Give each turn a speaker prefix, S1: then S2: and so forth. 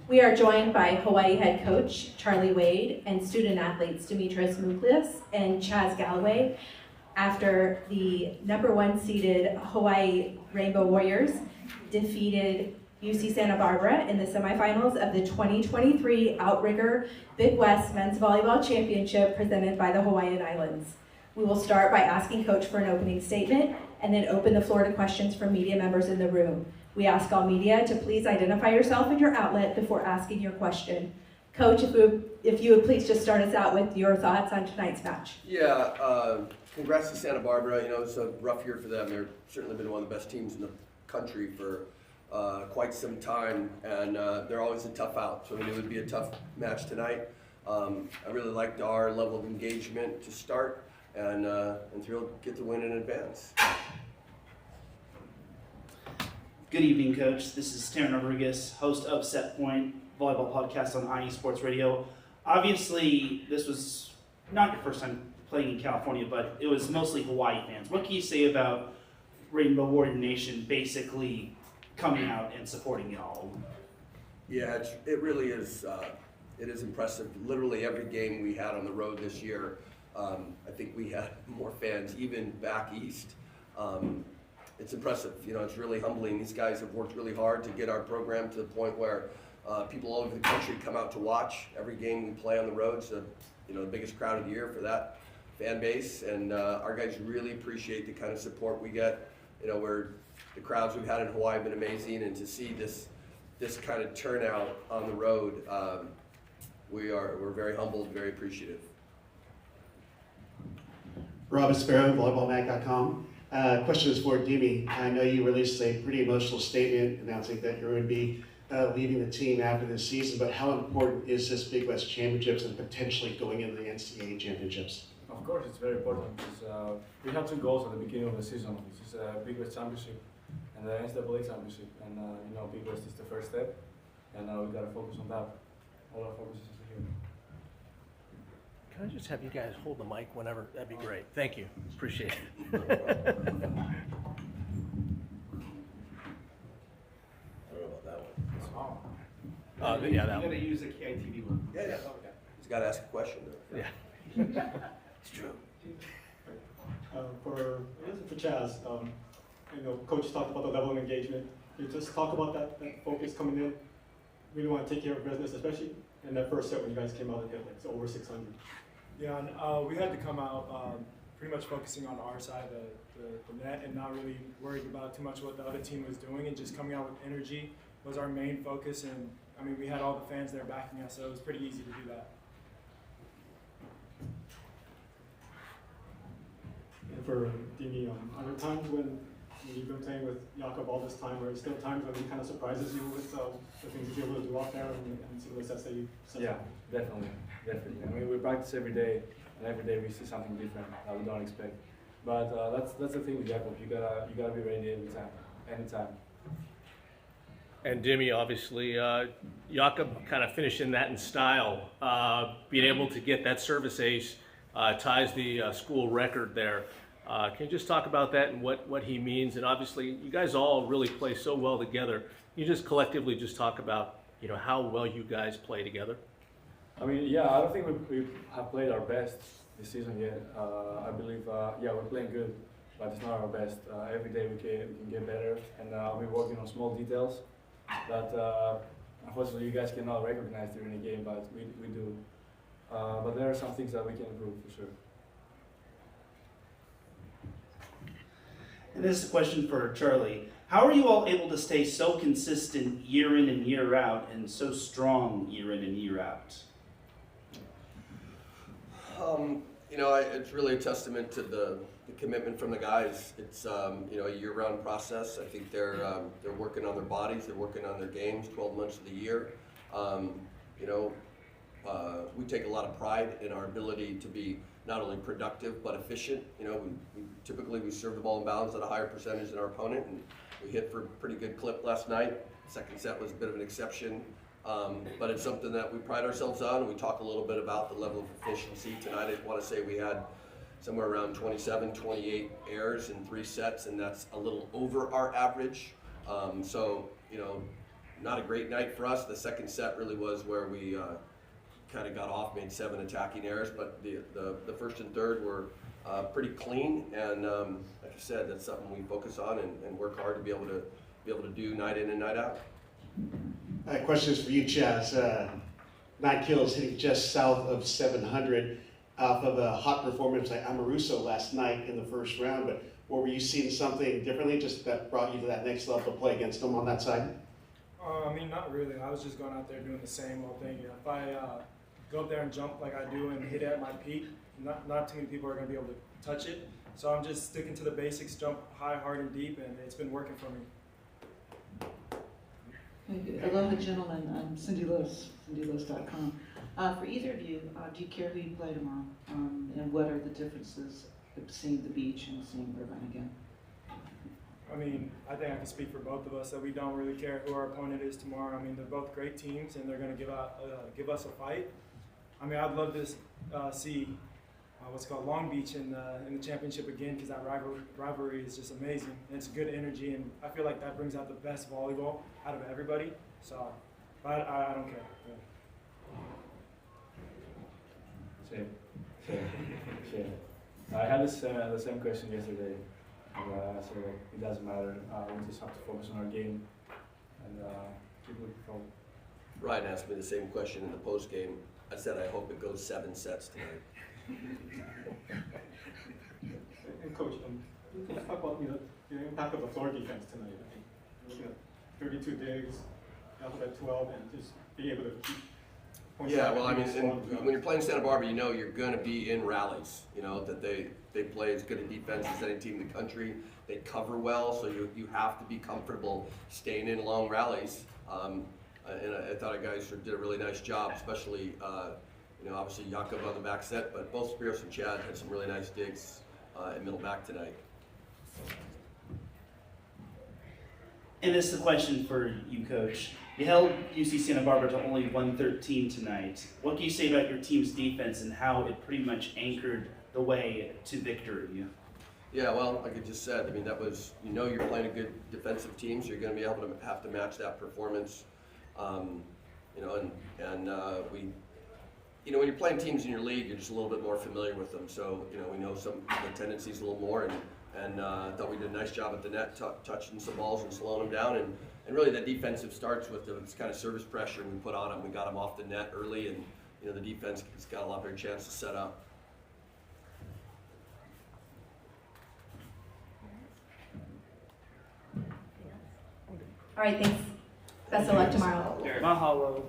S1: We are joined by Hawaii head coach Charlie Wade and student athletes Dimitrios Mouchlias and Chaz Galloway after the #1 seeded Hawaii Rainbow Warriors defeated UC Santa Barbara in the semifinals of the 2023 OUTRIGGER Big West Men's Volleyball Championship presented by the Hawaiian Islands. We will start by asking Coach for an opening statement and then open the floor to questions from media members in the room. We ask all media to please identify yourself and your outlet before asking your question. Coach, if you would please just start us out with your thoughts on tonight's match.
S2: Yeah, congrats to Santa Barbara. You know, it's a rough year for them. They've certainly been one of the best teams in the country for quite some time, and they're always a tough out. So we knew it would be a tough match tonight. I really liked our level of engagement to start, and thrilled to get the win in advance.
S3: Good evening, Coach. This is Taryn Rodriguez, host of Set Point Volleyball Podcast on IE Sports Radio. Obviously, this was not your first time playing in California, but it was mostly Hawaii fans. What can you say about Rainbow Warrior Nation basically coming out and supporting y'all?
S2: Yeah, it really is. It is impressive. Literally every game we had on the road this year, I think we had more fans, even back east. It's impressive. You know, it's really humbling. These guys have worked really hard to get our program to the point where people all over the country come out to watch every game we play on the road. So, you know, the biggest crowd of the year for that fan base, and our guys really appreciate the kind of support we get. You know, where the crowds we've had in Hawaii have been amazing, and to see this kind of turnout on the road, we're very humbled, very appreciative.
S4: Rob Sparrow, volleyballmag.com. Question is for Dimi. I know you released a pretty emotional statement announcing that you're going to be leaving the team after this season, but how important is this Big West Championships and potentially going into the NCAA Championships?
S5: Of course, it's very important because we had two goals at the beginning of the season, which is a Big West Championship and the NCAA Championship. And you know, Big West is the first step, and we got to focus on that. All our focus is here.
S6: Can I just have you guys hold the mic whenever? That'd be great. Thank you. Appreciate it.
S2: I don't know about that one.
S6: Yeah, that
S3: You
S6: one.
S3: gotta use the KITV one.
S2: Yeah.
S3: Okay.
S2: He's got to ask a question though.
S6: Yeah. It's true.
S7: For Chaz, you know, Coach talked about the level of engagement. Can you just talk about that focus coming in? Really want to take care of business, especially in that first set when you guys came out and hit like over 600.
S8: Yeah, and we had to come out pretty much focusing on our side of the net and not really worried about too much what the other team was doing, and just coming out with energy was our main focus. And I mean, we had all the fans there backing us, so it was pretty easy to do that.
S7: And for Dimi, are there times when you've been playing with Jakob all this time, where there's still times when he kind of surprises you with the things that you're able to do out there and some of the sets that you set?
S5: Yeah, definitely. I mean, we practice every day, and every day we see something different that we don't expect. But that's the thing with Jakob. You gotta be ready every time, anytime.
S6: And Dimi, obviously, Jakob kind of finishing that in style. Being able to get that service ace ties the school record there. Can you just talk about that and what he means? And obviously, you guys all really play so well together. You just collectively just talk about, you know, how well you guys play together.
S5: I mean, yeah, I don't think we have played our best this season yet. I believe, yeah, we're playing good, but it's not our best. Every day we can get better, and we're working on small details that unfortunately you guys cannot recognize during the game, but we do. But there are some things that we can improve for sure.
S3: And this is a question for Charlie. How are you all able to stay so consistent year in and year out and so strong year in and year out?
S2: You know, it's really a testament to the commitment from the guys. It's you know, a year-round process. I think they're working on their bodies, they're working on their games 12 months of the year. You know, we take a lot of pride in our ability to be not only productive but efficient. You know, typically serve the ball in bounds at a higher percentage than our opponent, and we hit for a pretty good clip last night. Second set was a bit of an exception, but it's something that we pride ourselves on. We talk a little bit about the level of efficiency tonight. I want to say we had somewhere around 27, 28 errors in 3 sets, and that's a little over our average. So, you know, not a great night for us. The second set really was where we kind of got off, made 7 attacking errors, but the first and third were pretty clean, and like I said, that's something we focus on and work hard to be able to do night in and night out.
S4: Question is for you, Chaz. 9 kills, hitting just south of 700 off of a hot performance by Amoruso last night in the first round, but were you seeing something differently just that brought you to that next level of play against them on that side?
S8: I mean, not really. I was just going out there doing the same old thing. If I go up there and jump like I do and hit it at my peak, not too many people are going to be able to touch it. So I'm just sticking to the basics, jump high, hard, and deep, and it's been working for me.
S9: Aloha, gentlemen. I'm Cindy Lewis, cindylewis.com. For either of you, do you care who you play tomorrow? And what are the differences of seeing the beach and seeing Irvine again?
S8: I mean, I think I can speak for both of us that we don't really care who our opponent is tomorrow. I mean, they're both great teams, and they're going to give us a fight. I mean, I'd love to see what's called Long Beach in the championship again, because that rivalry is just amazing. And it's good energy, and I feel like that brings out the best volleyball out of everybody. So, but I don't care. Yeah.
S5: Same. I had the same question yesterday. I said it doesn't matter. We just have to focus on our game and keep looking forward.
S2: Ryan asked me the same question in the post game. I said I hope it goes 7 sets tonight.
S7: And Coach, let's talk about the impact of the floor defense tonight. I think looking at 32 digs, alphabet 12, and just being able to keep points.
S2: Yeah, well, I mean, when you're playing Santa Barbara, you know you're going to be in rallies. You know that they play as good a defense as any team in the country. They cover well, so you have to be comfortable staying in long rallies. And I thought our guys did a really nice job, especially obviously Jakob on the back set, but both Dimitrios and Chaz had some really nice digs in middle back tonight.
S3: And this is the question for you, Coach. You held UC Santa Barbara to only 113 tonight. What can you say about your team's defense and how it pretty much anchored the way to victory?
S2: Yeah, well, like I just said, I mean, that was, you're playing a good defensive team, so you're going to be able to have to match that performance. When you're playing teams in your league, you're just a little bit more familiar with them. So, we know some of the tendencies a little more, and I thought we did a nice job at the net, touching some balls and slowing them down. And really, the defensive starts with this kind of service pressure we put on them. We got them off the net early, and the defense has got a lot better chance to set up.
S1: All right, thanks. Best of luck tomorrow.
S3: Mahalo.